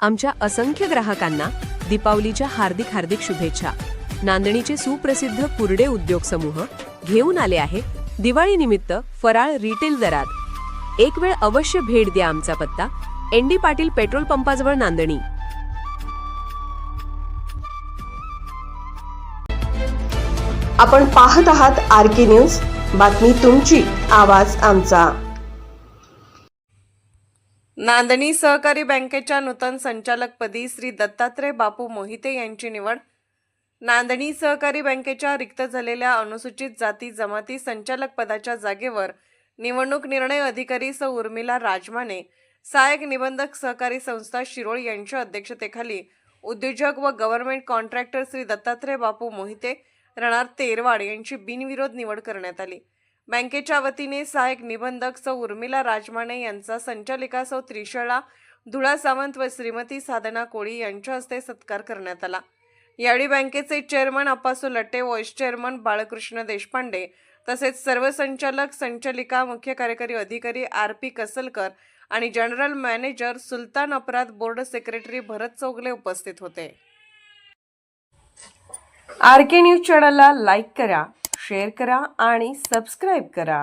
आमच्या असंख्य ग्राहकांना दीपावलीच्या हार्दिक हार्दिक शुभेच्छा। नांदणीचे सुप्रसिद्ध कुरडे उद्योग समूह घेऊन आले आहे दिवाळीनिमित्त फराळ रिटेल दरात। एक वेळ अवश्य भेट द्या। आमचा पत्ता एनडी पाटील पेट्रोल पंपाजवळ नांदणी। आपण पाहत आहात आरके न्यूज, बातमी तुमची, आवाज आमचा। नांदणी सहकारी बँकेच्या नूतन संचालकपदी श्री दत्तात्रय बापू मोहिते यांची निवड। नांदणी सहकारी बँकेच्या रिक्त झालेल्या अनुसूचित जाती जमाती संचालक पदाच्या जागेवर निवडणूक निर्णय अधिकारी सौ उर्मिला राजमाने, सहाय्यक निबंधक सहकारी संस्था शिरोळ यांच्या अध्यक्षतेखाली उद्योजक व गव्हर्नमेंट कॉन्ट्रॅक्टर श्री दत्तात्रय बापू मोहिते राहणार तेरवाड यांची बिनविरोध निवड करण्यात आली। बँकेच्या वतीने सहाय्यक निबंधक सौ उर्मिला राजमाने यांचा संचालिका सौ त्रिशळा धुळा सावंत व श्रीमती साधना कोळी यांच्या हस्ते सत्कार करण्यात आला। यावेळी बँकेचे चेअरमन अप्पासू लट्टे, व्हाईस चेअरमन बाळकृष्ण देशपांडे तसेच सर्व संचालक, संचालिका, मुख्य कार्यकारी अधिकारी RP कसलकर आणि जनरल मॅनेजर सुलतान अपराध बोर्ड सेक्रेटरी भरत चौगले उपस्थित होते। आरके न्यूज चॅनलला लाईक करा, शेअर करा आणि सबस्क्राईब करा।